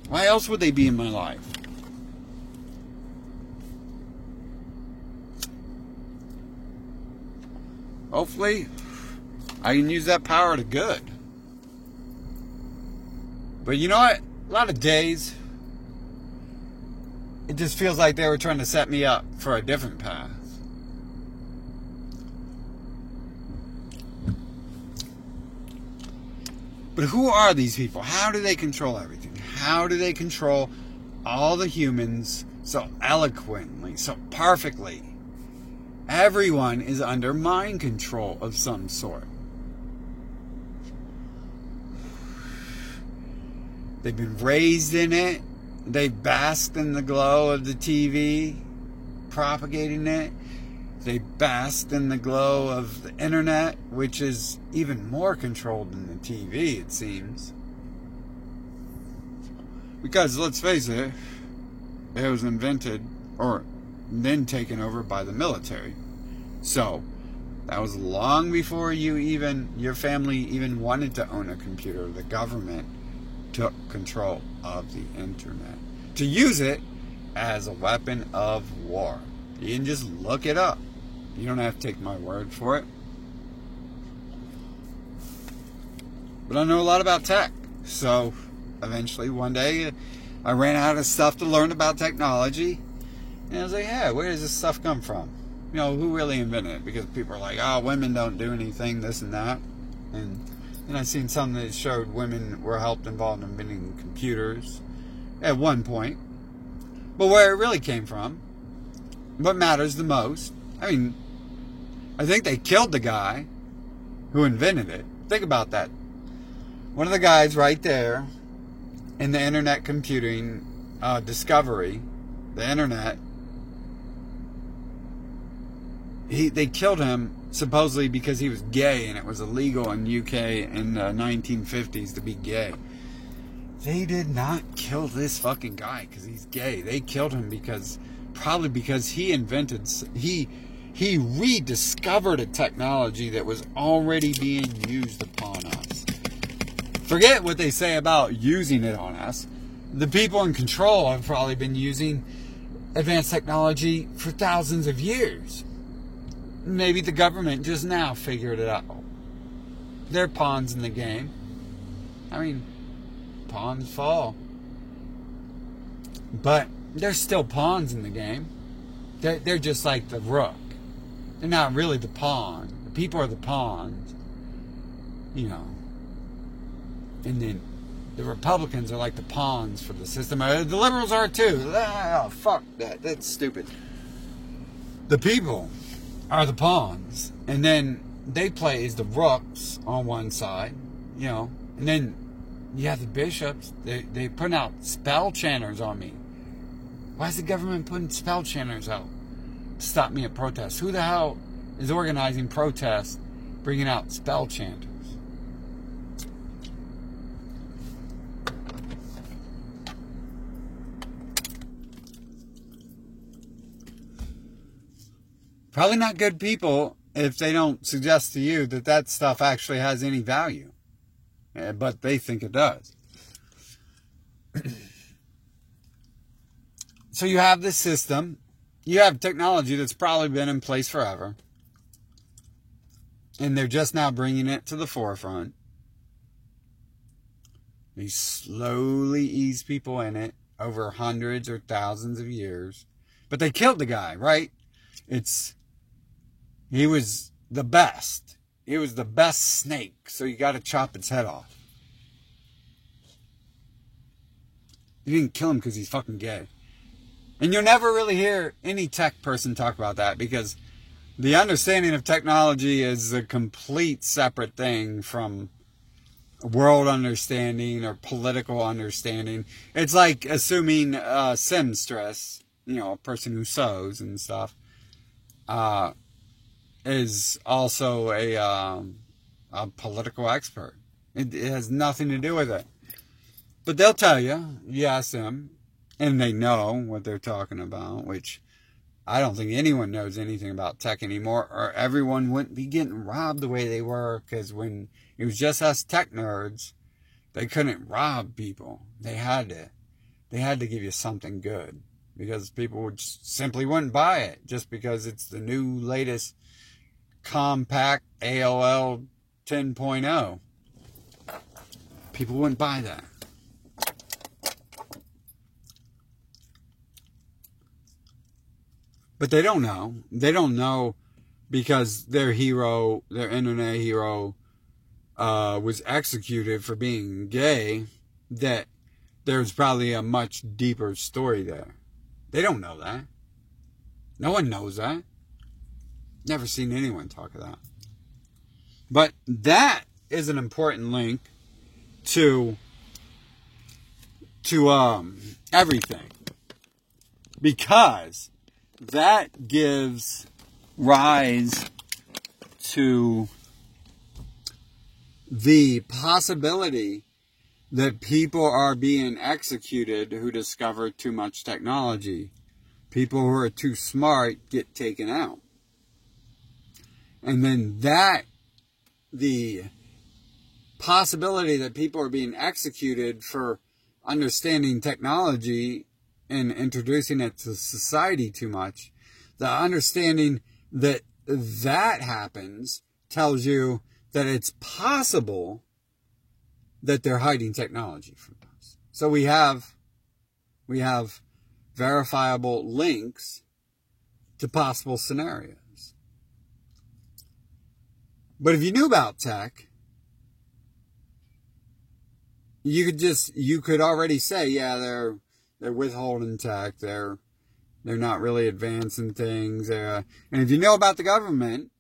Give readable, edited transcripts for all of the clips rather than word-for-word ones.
Why else would they be in my life? Hopefully, I can use that power to good. But you know what? A lot of days, it just feels like they were trying to set me up for a different path. But who are these people? How do they control everything? How do they control all the humans so eloquently, so perfectly? Everyone is under mind control of some sort. They've been raised in it. They basked in the glow of the TV, propagating it. They basked in the glow of the internet, which is even more controlled than the TV, it seems. Because, let's face it, it was invented, or then taken over by the military. So, that was long before your family even wanted to own a computer. The government took control of the internet to use it as a weapon of war. You can just look it up. You don't have to take my word for it. But I know a lot about tech. So eventually one day I ran out of stuff to learn about technology. And I was like, yeah, where does this stuff come from? You know, who really invented it? Because people are like, oh, women don't do anything, this and that. And then I seen something that showed women were involved in inventing computers at one point. But where it really came from, what matters the most, I mean, I think they killed the guy who invented it. Think about that. One of the guys right there in the internet computing discovery, the internet, they killed him supposedly because he was gay and it was illegal in UK in the 1950s to be gay. They did not kill this fucking guy because he's gay. They killed him probably because he rediscovered a technology that was already being used upon us. Forget what they say about using it on us. The people in control have probably been using advanced technology for thousands of years. Maybe the government just now figured it out. They're pawns in the game. I mean, pawns fall. But they're still pawns in the game. They're just like the rook. They're not really the pawn. The people are the pawns. You know. And then the Republicans are like the pawns for the system. The liberals are too. Oh, fuck that. That's stupid. The people are the pawns. And then they play as the rooks on one side. You know. And then you have the bishops. They put out spell chanters on me. Why is the government putting spell chanters out to stop me at protests? Who the hell is organizing protests, bringing out spell chanters? Probably not good people if they don't suggest to you that stuff actually has any value. But they think it does. So you have this system. You have technology that's probably been in place forever. And they're just now bringing it to the forefront. They slowly ease people in it over hundreds or thousands of years. But they killed the guy, right? He was the best. He was the best snake, so you got to chop its head off. You didn't kill him because he's fucking gay. And you'll never really hear any tech person talk about that because the understanding of technology is a complete separate thing from world understanding or political understanding. It's like assuming seamstress, you know, a person who sews and stuff, is also a political expert. It has nothing to do with it. But they'll tell you, you ask them, and they know what they're talking about, which I don't think anyone knows anything about tech anymore, or everyone wouldn't be getting robbed the way they were, because when it was just us tech nerds, they couldn't rob people. They had to They had to give you something good, because people would simply wouldn't buy it just because it's the new latest compact AOL 10.0. People wouldn't buy that. But they don't know. They don't know because their hero, their internet hero, was executed for being gay, that there's probably a much deeper story there. They don't know that. No one knows that. Never seen anyone talk of that. But that is an important link to everything, because that gives rise to the possibility that people are being executed who discover too much technology. People who are too smart get taken out. And then the possibility that people are being executed for understanding technology and introducing it to society too much, the understanding that that happens tells you that it's possible that they're hiding technology from us. So we have verifiable links to possible scenarios. But if you knew about tech, you could already say, yeah, they're withholding tech, they're not really advancing things. And if you know about the government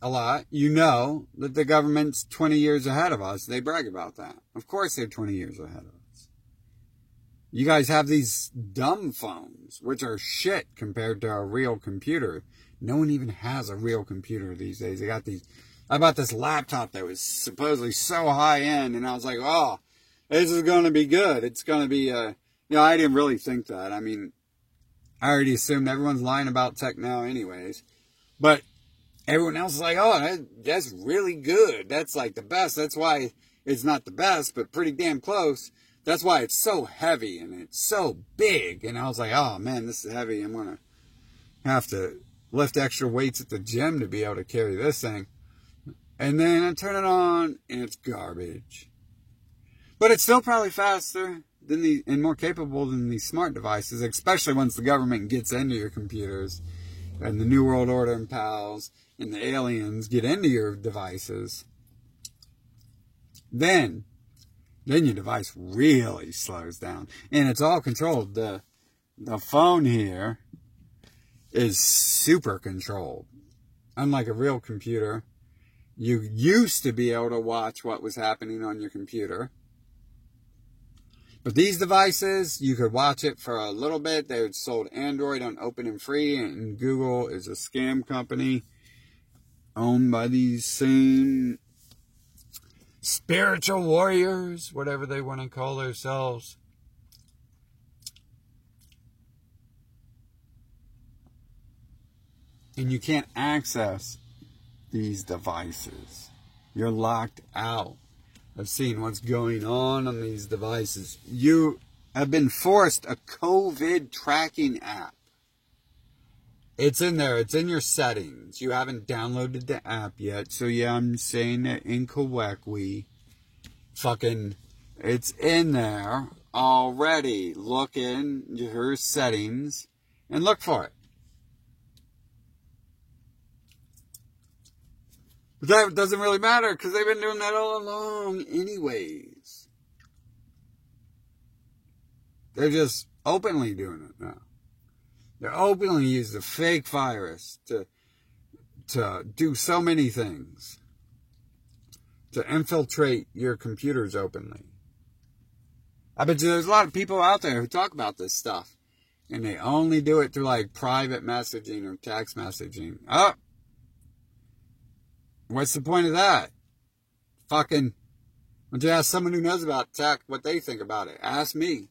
a lot, you know that the government's 20 years ahead of us. They brag about that. Of course they're 20 years ahead of us. You guys have these dumb phones, which are shit compared to a real computer. No one even has a real computer these days. I bought this laptop that was supposedly so high end, and I was like, oh, this is going to be good. It's going to be, I didn't really think that. I mean, I already assumed everyone's lying about tech now anyways. But everyone else is like, oh, that's really good. That's like the best. That's why it's not the best, but pretty damn close. That's why it's so heavy and it's so big. And I was like, oh, man, this is heavy. I'm going to have to lift extra weights at the gym to be able to carry this thing. And then I turn it on and it's garbage. But it's still probably faster than and more capable than these smart devices, especially once the government gets into your computers and the New World Order and pals and the aliens get into your devices. Then your device really slows down. And it's all controlled. The phone here is super controlled. Unlike a real computer, you used to be able to watch what was happening on your computer. But these devices, you could watch it for a little bit. They were sold Android on Open and Free, and Google is a scam company owned by these same spiritual warriors, whatever they want to call themselves. And you can't access these devices. You're locked out of seeing what's going on these devices. You have been forced a COVID tracking app. It's in there. It's in your settings. You haven't downloaded the app yet. So yeah, I'm saying it incorrectly. It's in there already. Look in your settings and look for it. But that doesn't really matter because they've been doing that all along anyways. They're just openly doing it now. They're openly using a fake virus to do so many things. To infiltrate your computers openly. I bet you there's a lot of people out there who talk about this stuff. And they only do it through like private messaging or text messaging. Oh! What's the point of that? Why don't you ask someone who knows about tech what they think about it? Ask me.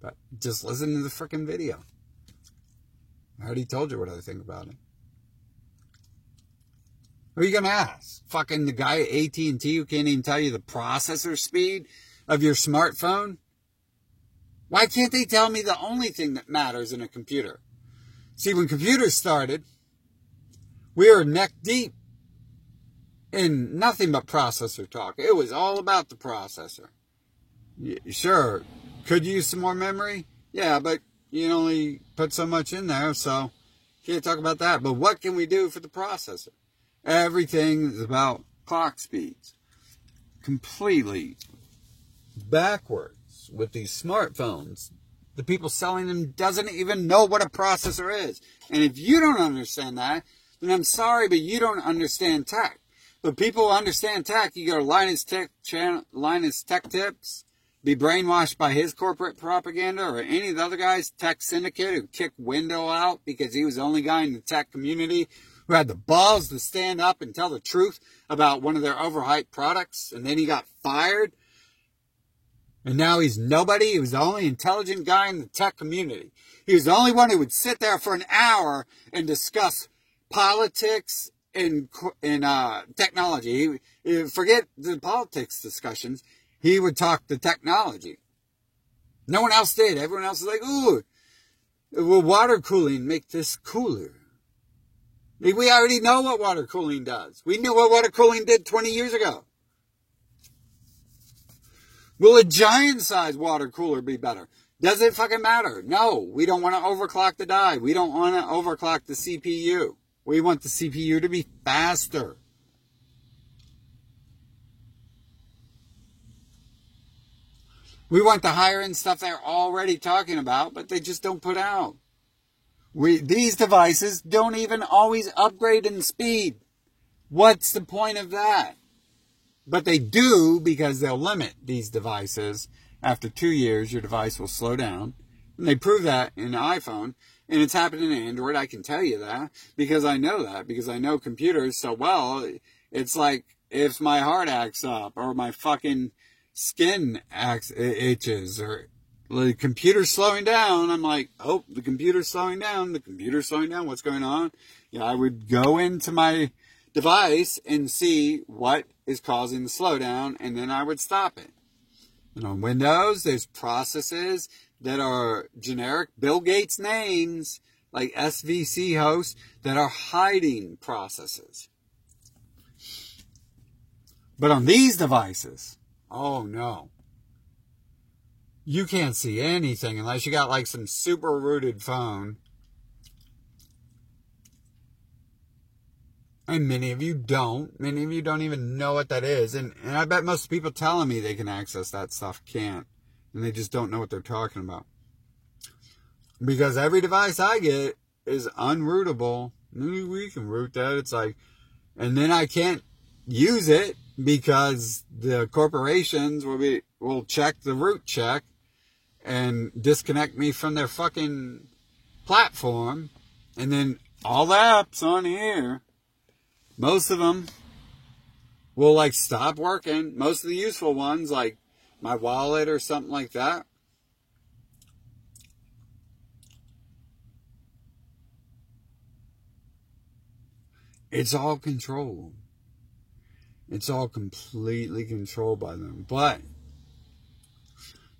But just listen to the freaking video. I already told you what I think about it. Who are you going to ask? The guy at AT&T who can't even tell you the processor speed of your smartphone? Why can't they tell me the only thing that matters in a computer? See, when computers started, we were neck deep in nothing but processor talk. It was all about the processor. Sure, could use some more memory? Yeah, but you only put so much in there, so can't talk about that. But what can we do for the processor? Everything is about clock speeds. Completely backwards with these smartphones. The people selling them doesn't even know what a processor is. And if you don't understand that, then I'm sorry, but you don't understand tech. But people who understand tech, you go to Linus Tech channel, Linus Tech Tips, be brainwashed by his corporate propaganda, or any of the other guys, Tech Syndicate, who kicked Window out because he was the only guy in the tech community who had the balls to stand up and tell the truth about one of their overhyped products, and then he got fired. And now he's nobody. He was the only intelligent guy in the tech community. He was the only one who would sit there for an hour and discuss politics and technology. Forget the politics discussions. He would talk the technology. No one else did. Everyone else was like, ooh, will water cooling make this cooler? We already know what water cooling does. We knew what water cooling did 20 years ago. Will a giant-sized water cooler be better? Does it fucking matter? No, we don't want to overclock the die. We don't want to overclock the CPU. We want the CPU to be faster. We want the higher-end stuff they're already talking about, but they just don't put out. These devices don't even always upgrade in speed. What's the point of that? But they do, because they'll limit these devices. After 2 years, your device will slow down. And they prove that in iPhone. And it's happening in Android. I can tell you that. Because I know that. Because I know computers so well. It's like if my heart acts up. Or my fucking skin itches. Or the computer's slowing down. I'm like, oh, the computer's slowing down. The computer's slowing down. What's going on? Yeah, I would go into my device and see what is causing the slowdown, and then I would stop it. And on Windows, there's processes that are generic Bill Gates names, like SVC hosts, that are hiding processes. But on these devices, oh no. You can't see anything unless you got like some super rooted phone. And many of you don't. Many of you don't even know what that is. And I bet most people telling me they can access that stuff can't. And they just don't know what they're talking about. Because every device I get is unrootable. We can root that. It's like, and then I can't use it because the corporations will check the root check and disconnect me from their fucking platform. And then all the apps on here, most of them will like stop working. Most of the useful ones, like my wallet or something like that. It's all controlled. It's all completely controlled by them. But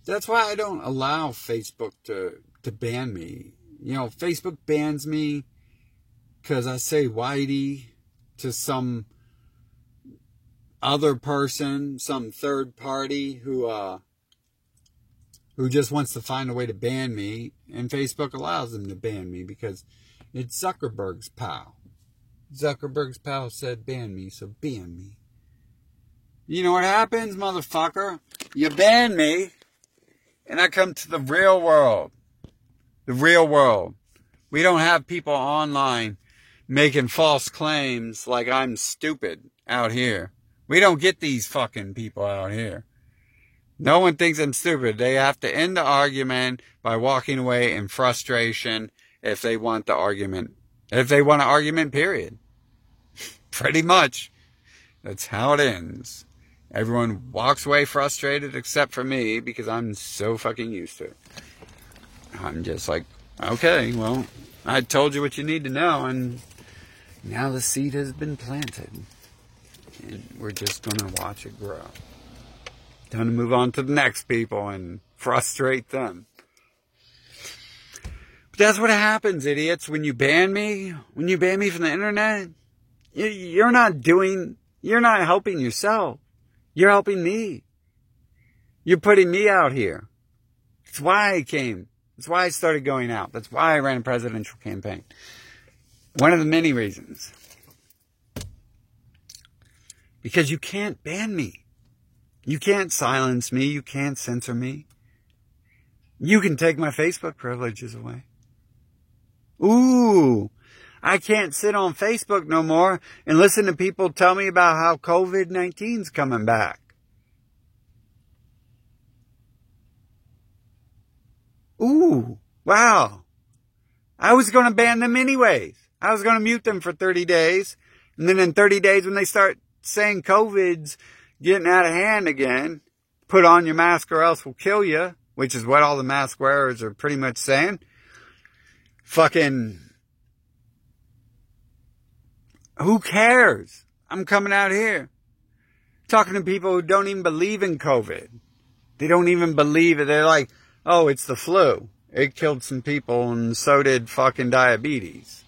that's why I don't allow Facebook to ban me. You know, Facebook bans me because I say whitey to some other person, some third party who just wants to find a way to ban me, and Facebook allows them to ban me because it's Zuckerberg's pal. Zuckerberg's pal said ban me, so ban me. You know what happens, motherfucker? You ban me, and I come to the real world. The real world. We don't have people online making false claims like I'm stupid out here. We don't get these fucking people out here. No one thinks I'm stupid. They have to end the argument by walking away in frustration if they want the argument. If they want an argument, period. Pretty much. That's how it ends. Everyone walks away frustrated except for me because I'm so fucking used to it. I'm just like, okay, well, I told you what you need to know, and now the seed has been planted. And we're just going to watch it grow. Time to move on to the next people and frustrate them. But that's what happens, idiots. When you ban me from the internet, you're not helping yourself. You're helping me. You're putting me out here. That's why I came. That's why I started going out. That's why I ran a presidential campaign. One of the many reasons. Because you can't ban me. You can't silence me. You can't censor me. You can take my Facebook privileges away. Ooh, I can't sit on Facebook no more and listen to people tell me about how COVID-19's coming back. Ooh, wow. I was going to ban them anyways. I was going to mute them for 30 days. And then in 30 days when they start saying COVID's getting out of hand again, put on your mask or else we'll kill you, which is what all the mask wearers are pretty much saying. Fucking, who cares? I'm coming out here talking to people who don't even believe in COVID. They don't even believe it. They're like, oh, it's the flu. It killed some people and so did fucking diabetes.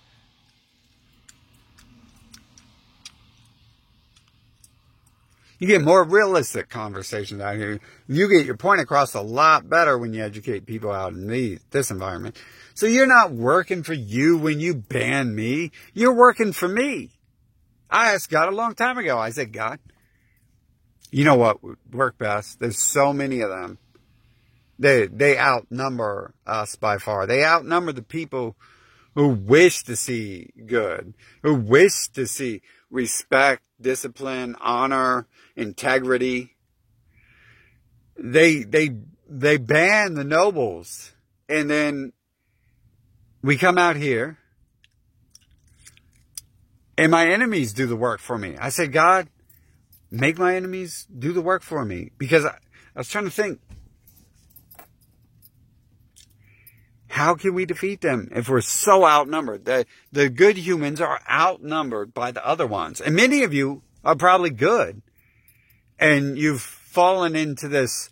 You get more realistic conversations out here. You get your point across a lot better when you educate people out in this environment. So you're not working for you when you ban me. You're working for me. I asked God a long time ago. I said, God, you know what would work best? There's so many of them. They outnumber us by far. They outnumber the people who wish to see good, who wish to see respect, discipline, honor, integrity. They ban the nobles, and then we come out here and my enemies do the work for me. I said, God, make my enemies do the work for me, because I was trying to think, how can we defeat them if we're so outnumbered? The good humans are outnumbered by the other ones. And many of you are probably good. And you've fallen into this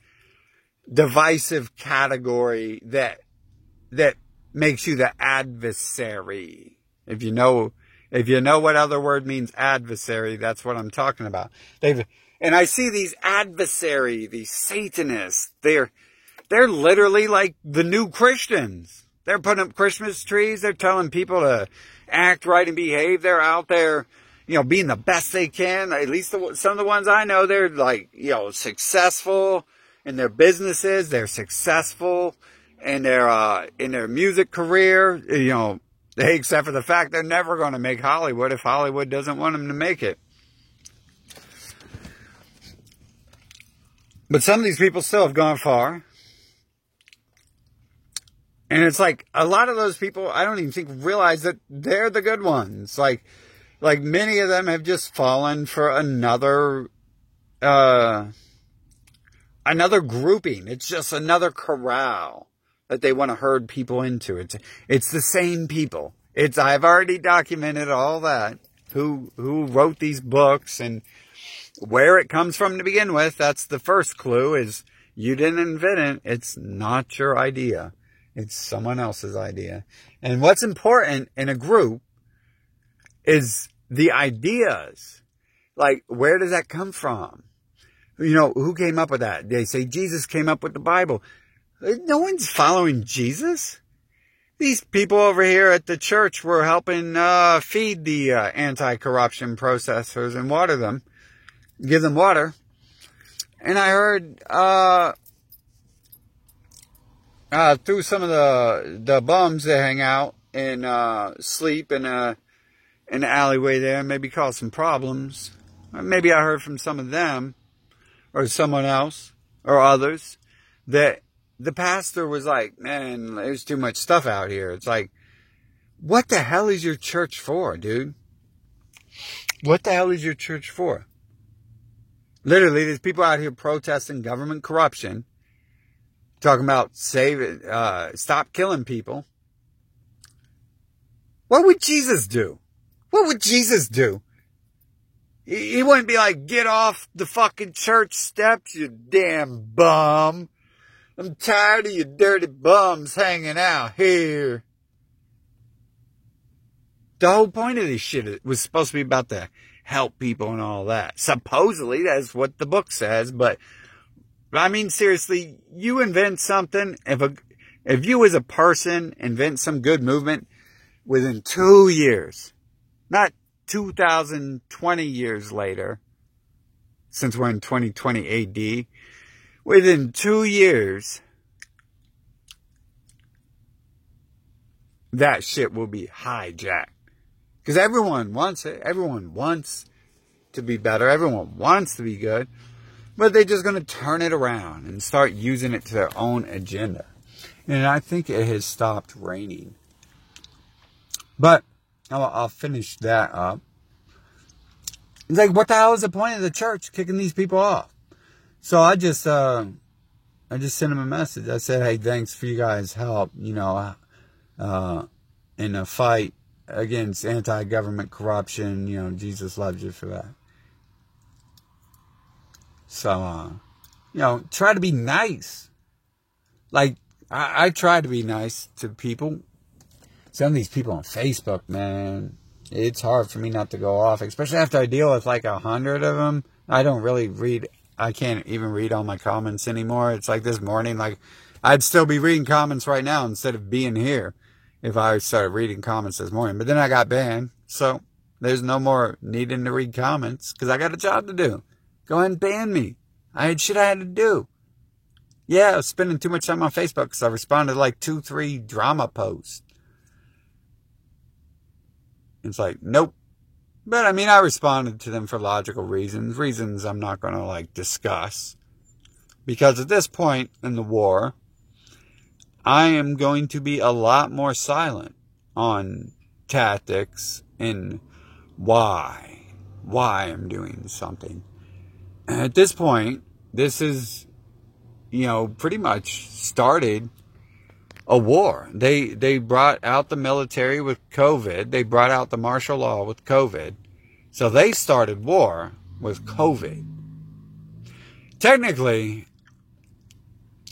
divisive category that makes you the adversary. If you know what other word means adversary, that's what I'm talking about. And I see these these Satanists, they're literally like the new Christians. They're putting up Christmas trees. They're telling people to act right and behave. They're out there, being the best they can. At least some of the ones I know, they're like, successful in their businesses. They're successful in their music career. Except for the fact they're never going to make Hollywood if Hollywood doesn't want them to make it. But some of these people still have gone far. And it's like, a lot of those people, I don't even think realize that they're the good ones. Like many of them have just fallen for another grouping. It's just another corral that they want to herd people into. It's the same people. I've already documented all that. Who wrote these books and where it comes from to begin with. That's the first clue, is you didn't invent it. It's not your idea. It's someone else's idea. And what's important in a group is the ideas. Like, where does that come from? Who came up with that? They say Jesus came up with the Bible. No one's following Jesus. These people over here at the church were helping feed the anti-corruption processors and give them water. And I heard through some of the bums that hang out and sleep in the alleyway there, maybe cause some problems. Or maybe I heard from some of them or someone else or others that the pastor was like, man, there's too much stuff out here. It's like, what the hell is your church for, dude? What the hell is your church for? Literally, there's people out here protesting government corruption, talking about stop killing people. What would Jesus do? What would Jesus do? He wouldn't be like, get off the fucking church steps, you damn bum. I'm tired of you dirty bums hanging out here. The whole point of this shit was supposed to be about to help people and all that. Supposedly, that's what the book says. But, I mean, seriously, you invent something. If you as a person invent some good movement within 2 years, not 2020 years later, since we're in 2020 AD, within 2 years, that shit will be hijacked. Because everyone wants it. Everyone wants to be better. Everyone wants to be good. But they're just going to turn it around and start using it to their own agenda. And I think it has stopped raining. But I'll finish that up. It's like, what the hell is the point of the church kicking these people off? So I just sent them a message. I said, hey, thanks for you guys' help, in a fight against anti-government corruption. Jesus loves you for that. So, try to be nice. Like, I try to be nice to people. Some of these people on Facebook, man, it's hard for me not to go off, especially after I deal with like 100 of them. I don't really read. I can't even read all my comments anymore. It's like this morning, like I'd still be reading comments right now instead of being here if I started reading comments this morning. But then I got banned, so there's no more needing to read comments because I got a job to do. Go ahead and ban me. I had shit I had to do. Yeah, I was spending too much time on Facebook because I responded to like 2-3 drama posts. It's like, nope. But I mean, I responded to them for logical reasons I'm not going to like discuss. Because at this point in the war, I am going to be a lot more silent on tactics and why I'm doing something. At this point, this is, pretty much started a war. They brought out the military with COVID. They brought out the martial law with COVID. So they started war with COVID. Technically,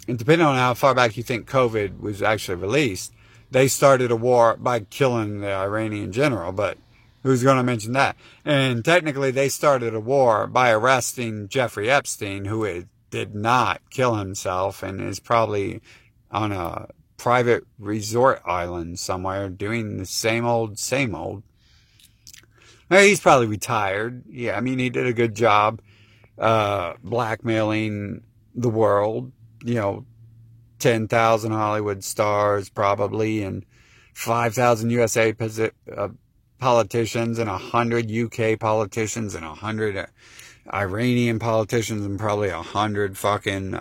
and depending on how far back you think COVID was actually released, they started a war by killing the Iranian general, but who's going to mention that? And technically, they started a war by arresting Jeffrey Epstein, who did not kill himself and is probably on a private resort island somewhere doing the same old. He's probably retired. Yeah, I mean, he did a good job blackmailing the world. 10,000 Hollywood stars probably, and 5,000 USA politicians, and 100 UK politicians, and 100 Iranian politicians, and probably 100 fucking,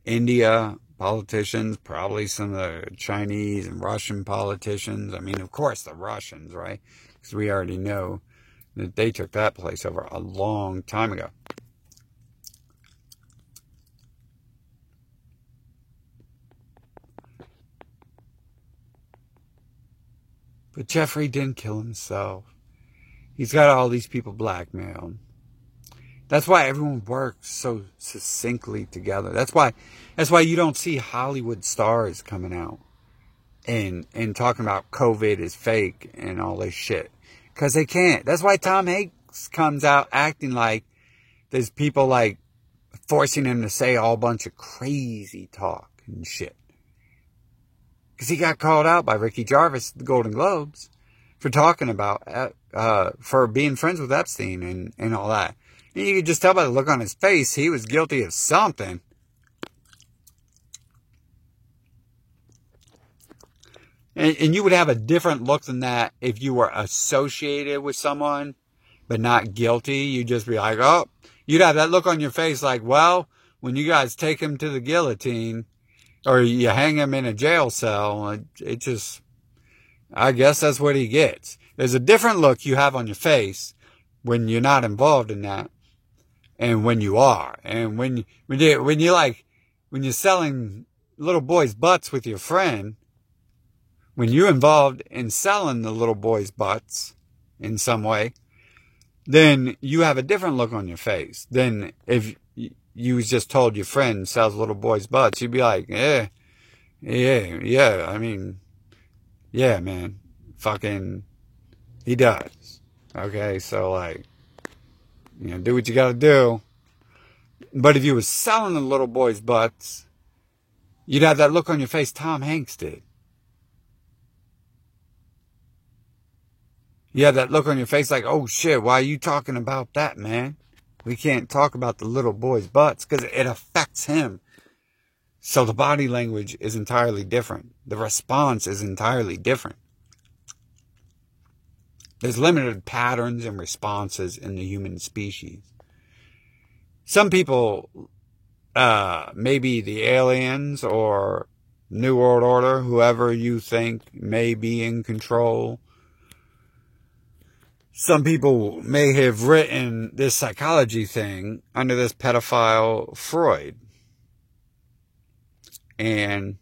India politicians, probably some of the Chinese and Russian politicians. I mean, of course, the Russians, right? Because we already know that they took that place over a long time ago. But Jeffrey didn't kill himself. He's got all these people blackmailed. That's why everyone works so succinctly together. That's why you don't see Hollywood stars coming out and talking about COVID is fake and all this shit. Because they can't. That's why Tom Hanks comes out acting like there's people like forcing him to say all bunch of crazy talk and shit. Because he got called out by Ricky Gervais at the Golden Globes for talking about, for being friends with Epstein and all that. And you could just tell by the look on his face, he was guilty of something. And you would have a different look than that if you were associated with someone, but not guilty. You'd just be like, oh, you'd have that look on your face like, well, when you guys take him to the guillotine, or you hang him in a jail cell, it just, I guess that's what he gets. There's a different look you have on your face when you're not involved in that, and when you are. And when you're selling little boys' butts with your friend, when you're involved in selling the little boys' butts in some way, then you have a different look on your face than if you was just told your friend sells little boys' butts. You'd be like, Yeah, I mean, yeah, man. Fucking, he does. Okay, so, like, do what you gotta do. But if you was selling the little boys' butts, you'd have that look on your face Tom Hanks did. You have that look on your face like, oh shit, why are you talking about that, man? We can't talk about the little boys' butts because it affects him. So the body language is entirely different. The response is entirely different. There's limited patterns and responses in the human species. Some people, maybe the aliens or New World Order, whoever you think may be in control. Some people may have written this psychology thing under this pedophile Freud. And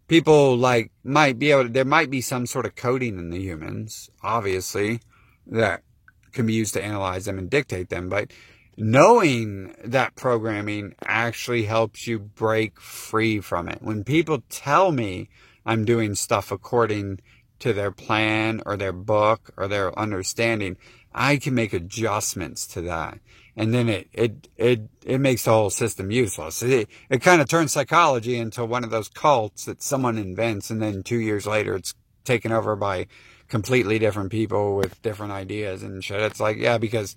people might be able to, there might be some sort of coding in the humans, obviously, that can be used to analyze them and dictate them. But knowing that programming actually helps you break free from it. When people tell me I'm doing stuff according to their plan or their book or their understanding, I can make adjustments to that. And then it makes the whole system useless. It kind of turns psychology into one of those cults that someone invents, and then 2 years later it's taken over by completely different people with different ideas and shit. It's like, yeah, because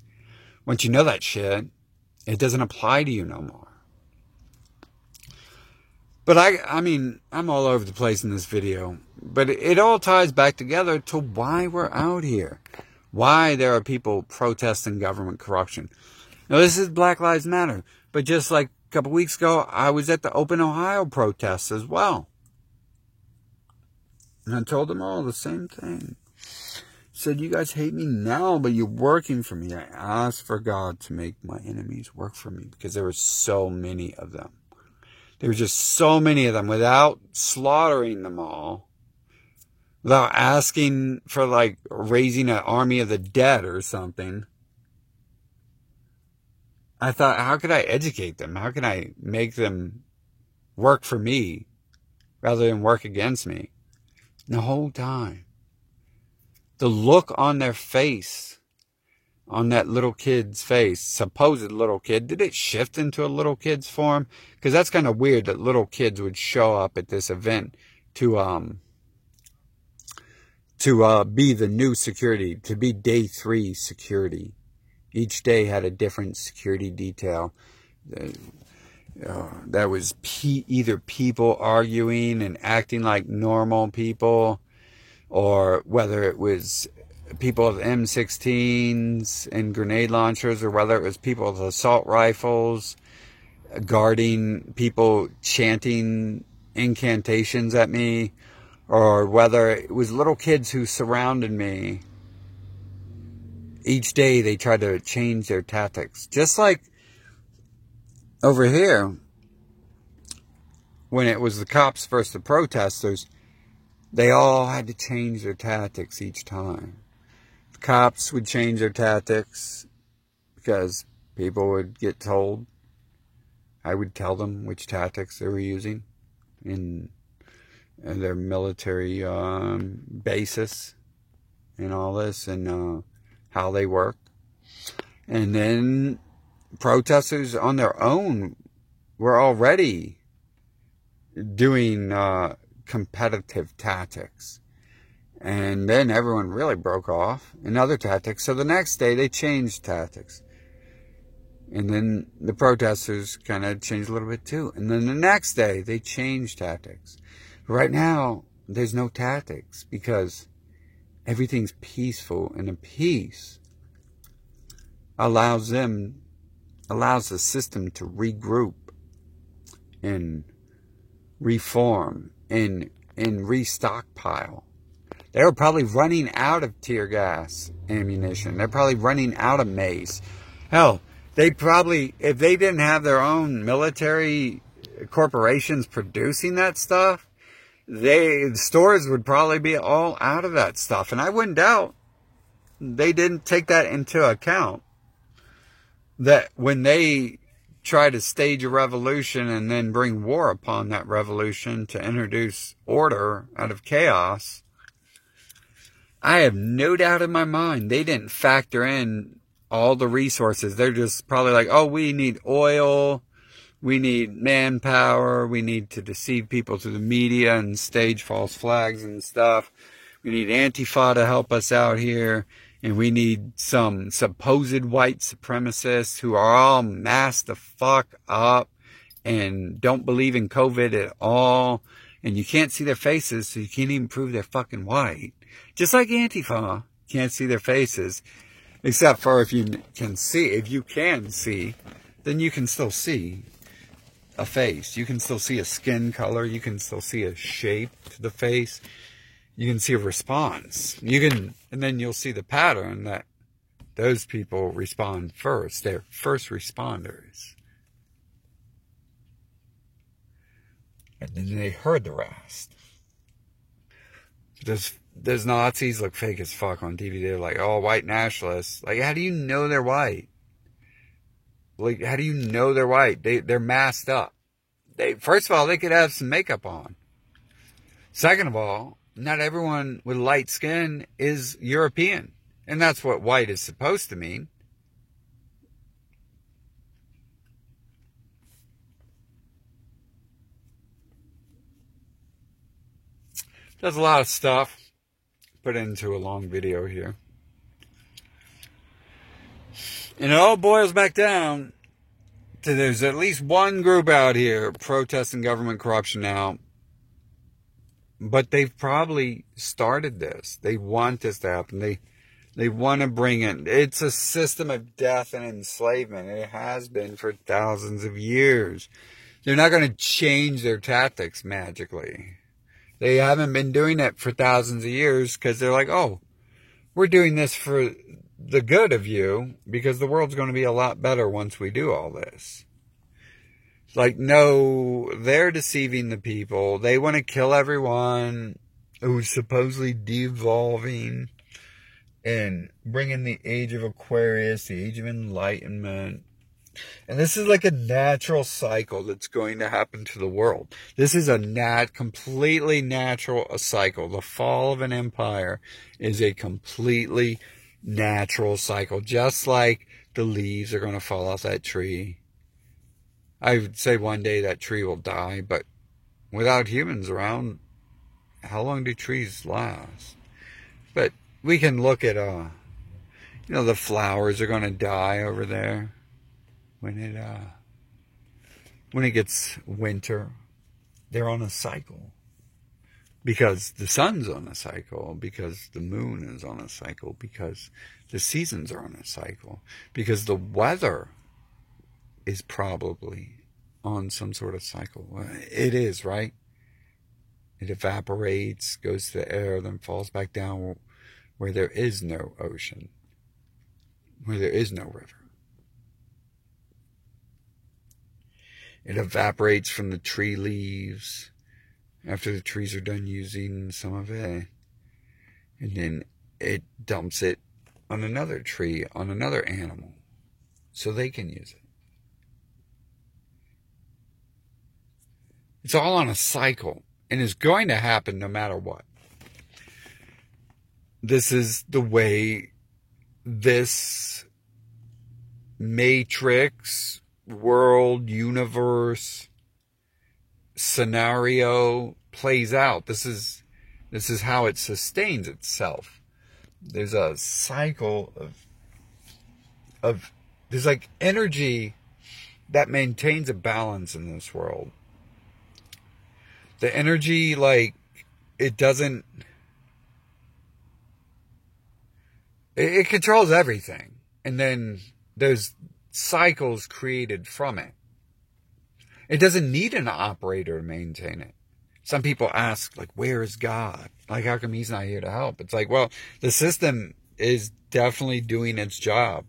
once you know that shit, it doesn't apply to you no more. But I mean, I'm all over the place in this video. But it all ties back together to why we're out here. Why there are people protesting government corruption. Now, this is Black Lives Matter. But just like a couple weeks ago, I was at the Open Ohio protests as well. And I told them all the same thing. Said, you guys hate me now, but you're working for me. I asked for God to make my enemies work for me because there were so many of them. There were just so many of them without slaughtering them all. Without asking for, raising an army of the dead or something. I thought, how could I educate them? How can I make them work for me rather than work against me? And the whole time, the look on their face, on that little kid's face, supposed little kid, did it shift into a little kid's form? Because that's kind of weird that little kids would show up at this event to be the new security, to be day 3 security. Each day had a different security detail. That was either people arguing and acting like normal people, or whether it was people with M16s and grenade launchers, or whether it was people with assault rifles guarding people chanting incantations at me, or whether it was little kids who surrounded me. Each day they tried to change their tactics. Just like over here, when it was the cops versus the protesters, they all had to change their tactics each time. The cops would change their tactics because people would get told. I would tell them which tactics they were using in their military basis and all this, and how they work. And then protesters on their own were already doing competitive tactics. And then everyone really broke off in other tactics. So the next day they changed tactics. And then the protesters kind of changed a little bit too. And then the next day they changed tactics. Right now there's no tactics because everything's peaceful, and the peace allows the system to regroup and reform and restockpile. They were probably running out of tear gas ammunition. They're probably running out of mace. Hell, they probably, if they didn't have their own military corporations producing that stuff, the stores would probably be all out of that stuff. And I wouldn't doubt they didn't take that into account. That when they try to stage a revolution and then bring war upon that revolution to introduce order out of chaos, I have no doubt in my mind they didn't factor in all the resources. They're just probably like, oh, we need oil, we need manpower, we need to deceive people through the media and stage false flags and stuff. We need Antifa to help us out here. And we need some supposed white supremacists who are all masked the fuck up and don't believe in COVID at all. And you can't see their faces, so you can't even prove they're fucking white. Just like Antifa can't see their faces. Except for if you can see. If you can see, then you can still see a face. You can still see a skin color. You can still see a shape to the face. You can see a response. And then you'll see the pattern that those people respond first. They're first responders. And then they heard the rest. Those Nazis look fake as fuck on TV. They're like, oh, white nationalists. Like, how do you know they're white? Like, how do you know they're white? They're masked up. First of all, they could have some makeup on. Second of all, not everyone with light skin is European. And that's what white is supposed to mean. There's a lot of stuff put into a long video here. And it all boils back down to there's at least one group out here protesting government corruption now. But they've probably started this. They want this to happen. They want to bring it. It's a system of death and enslavement. It has been for thousands of years. They're not going to change their tactics magically. They haven't been doing it for thousands of years because they're like, oh, we're doing this for the good of you because the world's going to be a lot better once we do all this. Like, no, they're deceiving the people. They want to kill everyone who's supposedly devolving and bring in the age of Aquarius, the age of enlightenment. And this is like a natural cycle that's going to happen to the world. This is a completely natural cycle. The fall of an empire is a completely natural cycle. Just like the leaves are going to fall off that tree. I would say one day that tree will die, but without humans around, how long do trees last? But we can look at, the flowers are going to die over there when it gets winter. They're on a cycle because the sun's on a cycle, because the moon is on a cycle, because the seasons are on a cycle, because the weather is probably on some sort of cycle. It is, right? It evaporates, goes to the air, then falls back down where there is no ocean, where there is no river. It evaporates from the tree leaves after the trees are done using some of it. And then it dumps it on another tree, on another animal, so they can use it. It's all on a cycle, and it's going to happen no matter what. This is the way this matrix, world, universe, scenario plays out. This is how it sustains itself. There's a cycle of there's like energy that maintains a balance in this world. The energy, like, it controls everything. And then there's cycles created from it. It doesn't need an operator to maintain it. Some people ask, like, where is God? Like, how come he's not here to help? It's like, well, the system is definitely doing its job.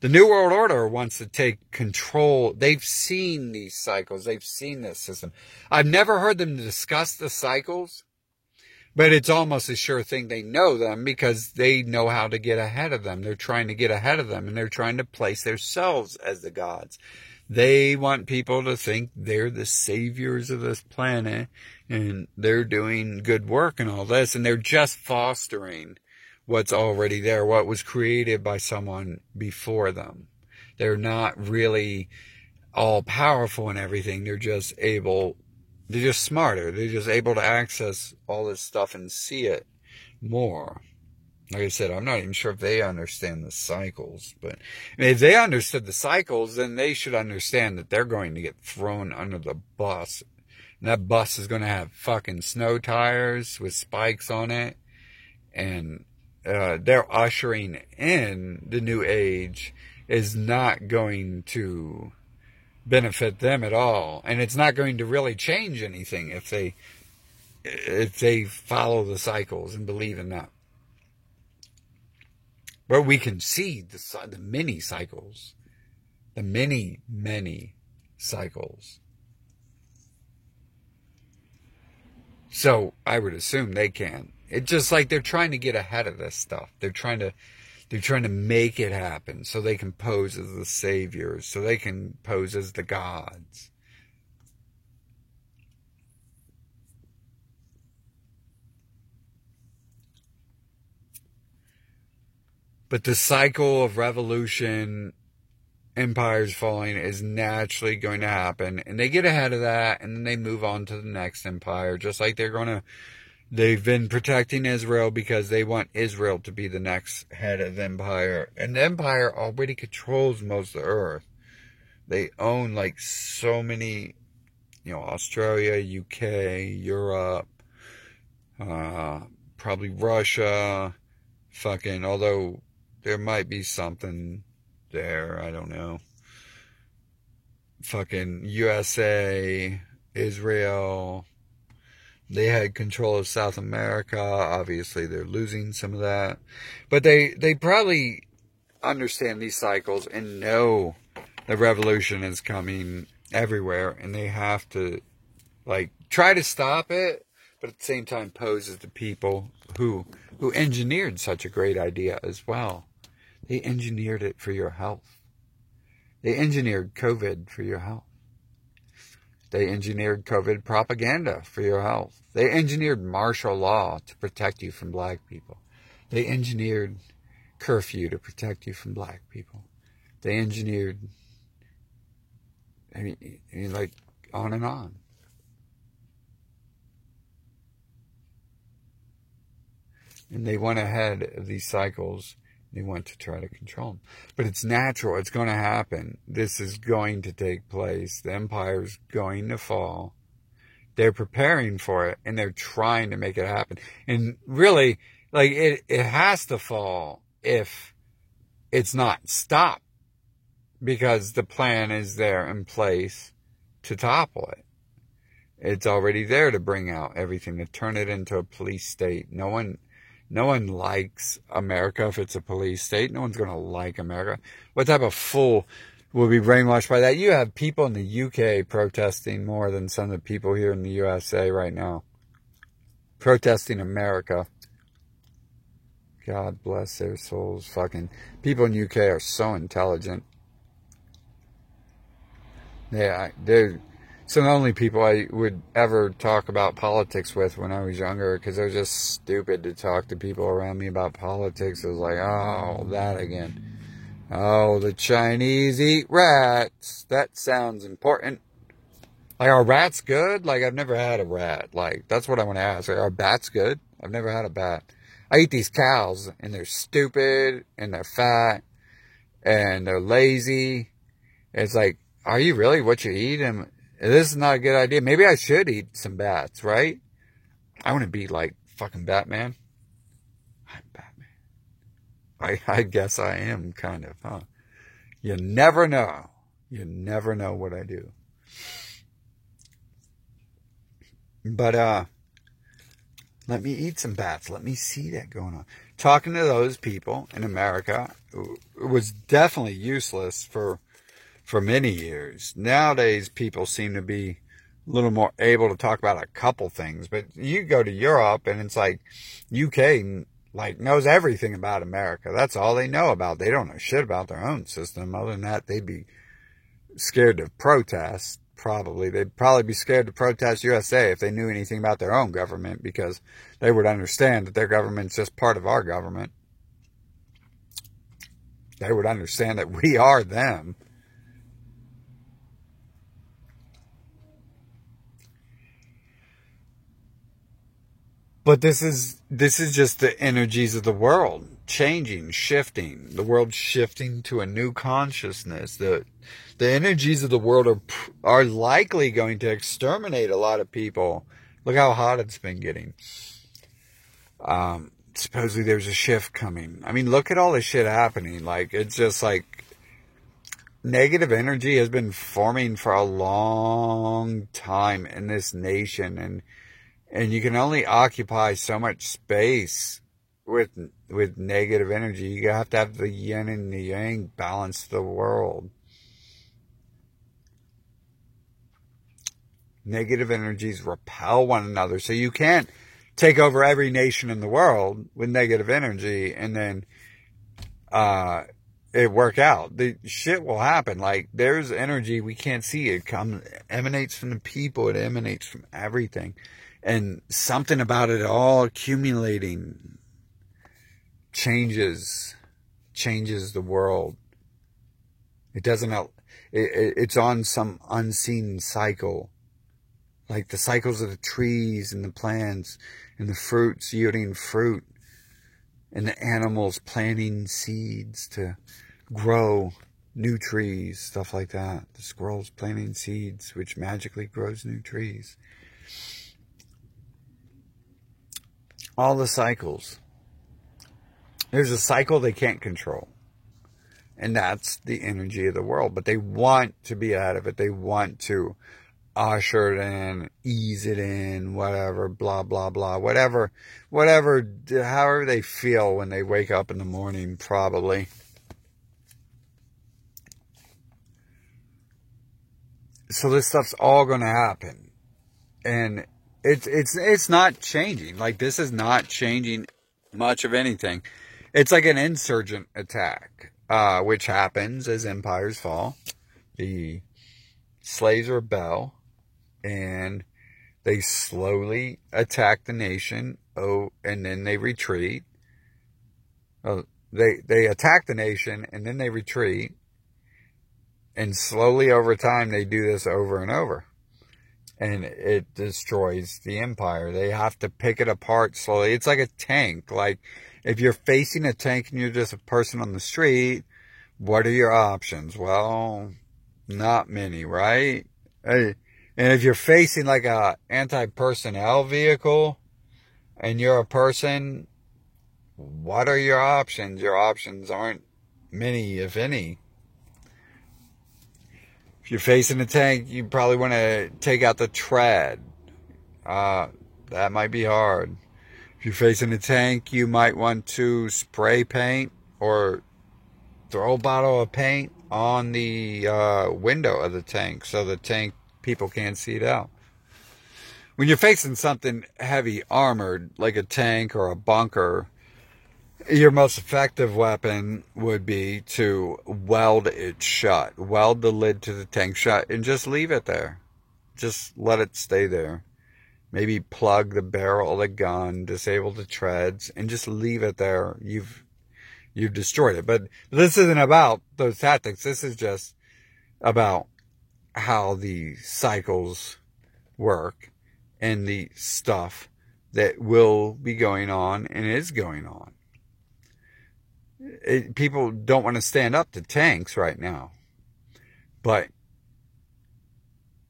The New World Order wants to take control. They've seen these cycles. They've seen this system. I've never heard them discuss the cycles, But it's almost a sure thing they know them because they know how to get ahead of them. They're trying to get ahead of them, and they're trying to place themselves as the gods. They want people to think they're the saviors of this planet, and they're doing good work and all this, and they're just fostering what's already there, what was created by someone before them. They're not really all powerful and everything. They're just smarter. They're just able to access all this stuff and see it more. Like I said, I'm not even sure if they understand the cycles, but if they understood the cycles, then they should understand that they're going to get thrown under the bus. And that bus is going to have fucking snow tires with spikes on it. And they're ushering in the new age is not going to benefit them at all, and it's not going to really change anything if they follow the cycles and believe in that. But we can see the many cycles, the many cycles. So I would assume they can. It's just like they're trying to get ahead of this stuff. They're trying to make it happen so they can pose as the saviors, so they can pose as the gods. But the cycle of revolution, empires falling, is naturally going to happen. And they get ahead of that, and then they move on to the next empire, just like they've been protecting Israel because they want Israel to be the next head of the empire. And the empire already controls most of the earth. They own like so many, Australia, UK, Europe, probably Russia, although there might be something there, I don't know. USA, Israel. They had control of South America. Obviously, they're losing some of that. But they probably understand these cycles and know the revolution is coming everywhere. And they have to, try to stop it. But at the same time, pose as the people who engineered such a great idea as well. They engineered it for your health. They engineered COVID for your health. They engineered COVID propaganda for your health. They engineered martial law to protect you from black people. They engineered curfew to protect you from black people. They engineered, on and on. And they went ahead of these cycles. They want to try to control them. But it's natural. It's going to happen. This is going to take place. The empire's going to fall. They're preparing for it, and they're trying to make it happen. And really, it has to fall if it's not stopped, because the plan is there in place to topple it. It's already there to bring out everything, to turn it into a police state. No one likes America if it's a police state. No one's going to like America. What type of fool will be brainwashed by that? You have people in the UK protesting more than some of the people here in the USA right now. Protesting America. God bless their souls. Fucking people in the UK are so intelligent. Yeah, they're some of the only people I would ever talk about politics with when I was younger, because I was just stupid to talk to people around me about politics. It was like, oh, that again. Oh, the Chinese eat rats. That sounds important. Are rats good? I've never had a rat. That's what I want to ask. Are bats good? I've never had a bat. I eat these cows, and they're stupid, and they're fat, and they're lazy. It's like, are you really what you eat? And this is not a good idea. Maybe I should eat some bats, right? I want to be like fucking Batman. I'm Batman. I guess I am, kind of, huh? You never know. You never know what I do. But, let me eat some bats. Let me see that going on. Talking to those people in America was definitely useless for many years. Nowadays, people seem to be little more able to talk about a couple things. But you go to Europe and it's like UK like knows everything about America. That's all they know about. They don't know shit about their own system. Other than that, they'd be scared to protest. Probably. They'd probably be scared to protest USA if they knew anything about their own government, because they would understand that their government's just part of our government. They would understand that we are them. But this is just the energies of the world changing, shifting. The world shifting to a new consciousness. The energies of the world are likely going to exterminate a lot of people. Look how hot it's been getting. Supposedly there's a shift coming. I mean, look at all this shit happening. Like, it's just like negative energy has been forming for a long time in this nation, and you can only occupy so much space with negative energy. You have to have the yin and the yang balance the world. Negative energies repel one another. So you can't take over every nation in the world with negative energy and then it work out. The shit will happen. Like, there's energy we can't see. It emanates from the people. It emanates from everything. And something about it all accumulating changes the world. It doesn't, it's on some unseen cycle. Like the cycles of the trees and the plants and the fruits yielding fruit and the animals planting seeds to grow new trees, stuff like that. The squirrels planting seeds, which magically grows new trees. All the cycles. There's a cycle they can't control. And that's the energy of the world. But they want to be ahead of it. They want to usher it in, ease it in, whatever, blah, blah, blah. Whatever, however they feel when they wake up in the morning, probably. So this stuff's all going to happen. And it's not changing. Like, this is not changing much of anything. It's like an insurgent attack, which happens as empires fall. The slaves rebel, and they slowly attack the nation. And then they retreat. They attack the nation, and then they retreat. And slowly over time, they do this over and over. And it destroys the empire. They have to pick it apart slowly. It's like a tank. Like, if you're facing a tank and you're just a person on the street, what are your options? Well, not many, right? And if you're facing like a anti-personnel vehicle and you're a person, what are your options? Your options aren't many, if any. If you're facing a tank, you probably want to take out the tread. That might be hard. If you're facing a tank, you might want to spray paint or throw a bottle of paint on the window of the tank so the tank people can't see it out. When you're facing something heavy armored, like a tank or a bunker, your most effective weapon would be to weld it shut. Weld the lid to the tank shut and just leave it there. Just let it stay there. Maybe plug the barrel of the gun, disable the treads, and just leave it there. You've destroyed it. But this isn't about those tactics. This is just about how the cycles work and the stuff that will be going on and is going on. People don't want to stand up to tanks right now, but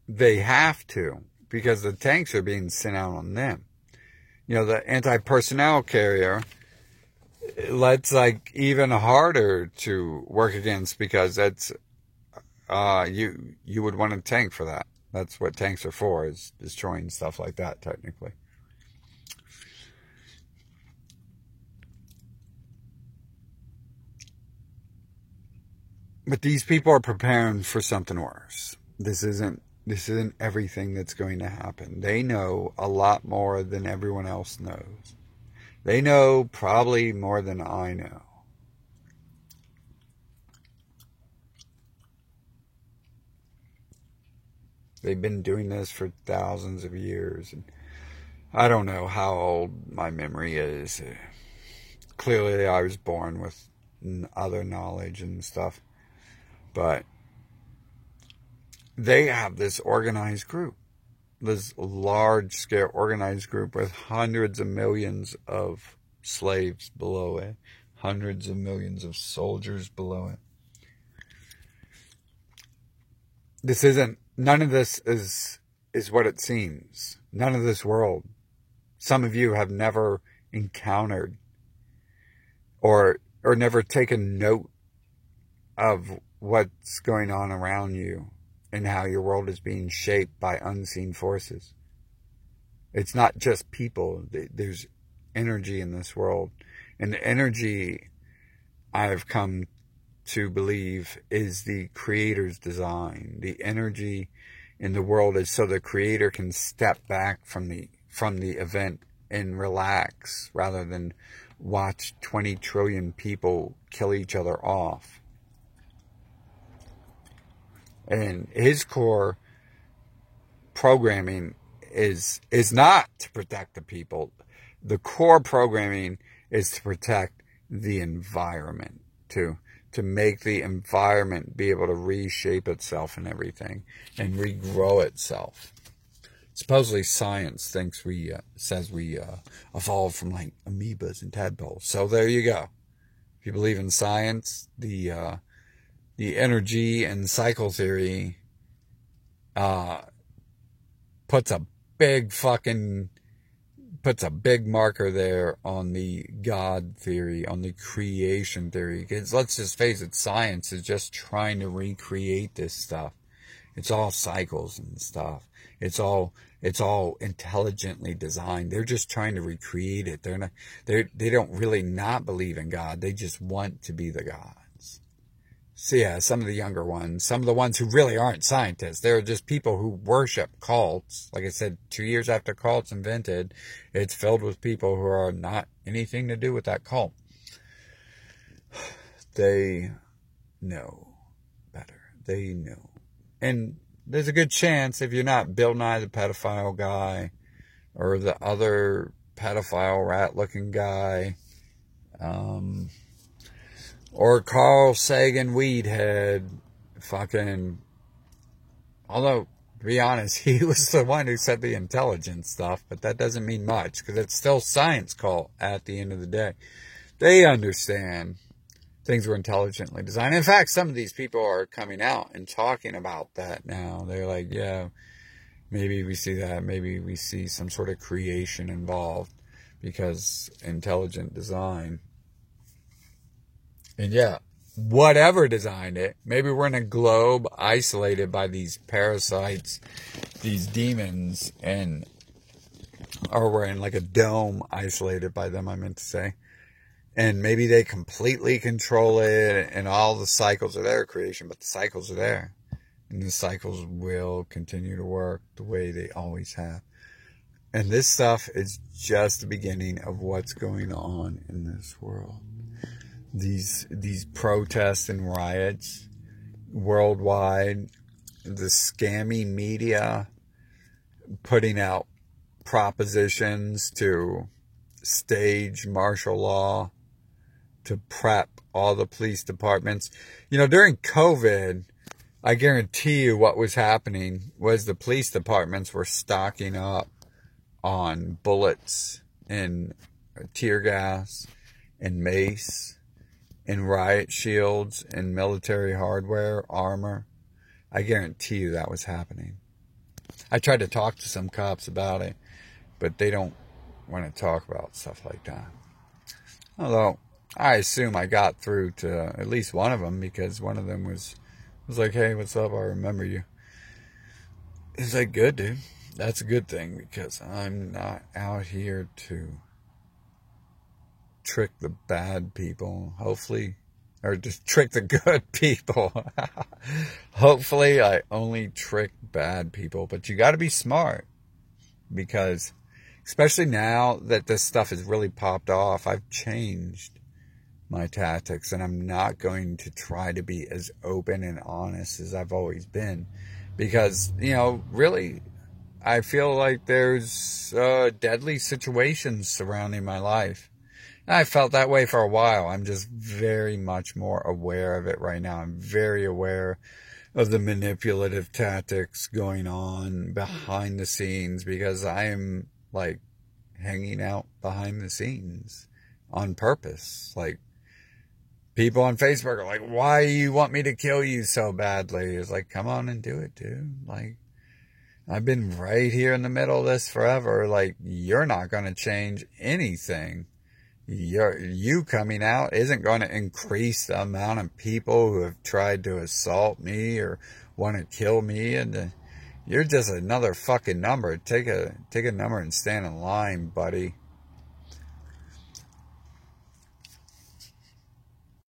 they have to, because the tanks are being sent out on them. You know, the anti-personnel carrier, that's like even harder to work against, because that's you would want a tank for that. That's what tanks are for, is destroying stuff like that, technically. But these people are preparing for something worse. This isn't This isn't everything that's going to happen. They know a lot more than everyone else knows. They know probably more than I know. They've been doing this for thousands of years. And I don't know how old my memory is. Clearly, I was born with other knowledge and stuff. But they have this organized group. This large-scale organized group with hundreds of millions of slaves below it. Hundreds of millions of soldiers below it. None of this is what it seems. None of this world. Some of you have never encountered or never taken note of what's going on around you and how your world is being shaped by unseen forces. It's not just people. There's energy in this world. And the energy, I've come to believe, is the Creator's design. The energy in the world is so the Creator can step back from the event and relax rather than watch 20 trillion people kill each other off. And his core programming is not to protect the people. The core programming is to protect the environment, to make the environment be able to reshape itself and everything and regrow itself. Supposedly science thinks says we evolved from like amoebas and tadpoles. So there you go. If you believe in science, the energy and cycle theory puts a big marker there on the God theory, on the creation theory. Because let's just face it, science is just trying to recreate this stuff. It's all cycles and stuff. It's all intelligently designed. They're just trying to recreate it. They don't really not believe in God. They just want to be the gods. So yeah, some of the younger ones, some of the ones who really aren't scientists, they're just people who worship cults. Like I said, 2 years after cults invented, it's filled with people who are not anything to do with that cult. They know better. They know. And there's a good chance if you're not Bill Nye the pedophile guy or the other pedophile rat-looking guy, or Carl Sagan weedhead, although, to be honest, he was the one who said the intelligence stuff, but that doesn't mean much, because it's still science cult at the end of the day. They understand things were intelligently designed. In fact, some of these people are coming out and talking about that now. They're like, yeah, maybe we see that. Maybe we see some sort of creation involved because intelligent design. And yeah, whatever designed it, maybe we're in a globe isolated by these parasites, these demons, or we're in like a dome isolated by them, I meant to say. And maybe they completely control it and all the cycles are their creation, but the cycles are there. And the cycles will continue to work the way they always have. And this stuff is just the beginning of what's going on in this world. These protests and riots worldwide, the scammy media putting out propositions to stage martial law, to prep all the police departments. You know, during COVID, I guarantee you what was happening was the police departments were stocking up on bullets and tear gas and mace and riot shields and military hardware, armor. I guarantee you that was happening. I tried to talk to some cops about it, but they don't want to talk about stuff like that. Although, I assume I got through to at least one of them, because one of them was like, hey, what's up? I remember you. He's like, good, dude. That's a good thing, because I'm not out here to trick the bad people. Hopefully, or just trick the good people. Hopefully I only trick bad people, but you got to be smart, because especially now that this stuff has really popped off, I've changed my tactics, and I'm not going to try to be as open and honest as I've always been, because, really, I feel like there's deadly situations surrounding my life. And I felt that way for a while. I'm just very much more aware of it right now. I'm very aware of the manipulative tactics going on behind the scenes, because I am like hanging out behind the scenes on purpose. Like, people on Facebook are like, why you want me to kill you so badly? It's like, come on and do it, dude. Like, I've been right here in the middle of this forever. Like, you're not going to change anything. You coming out isn't going to increase the amount of people who have tried to assault me or want to kill me. And you're just another fucking number. Take a number and stand in line, buddy.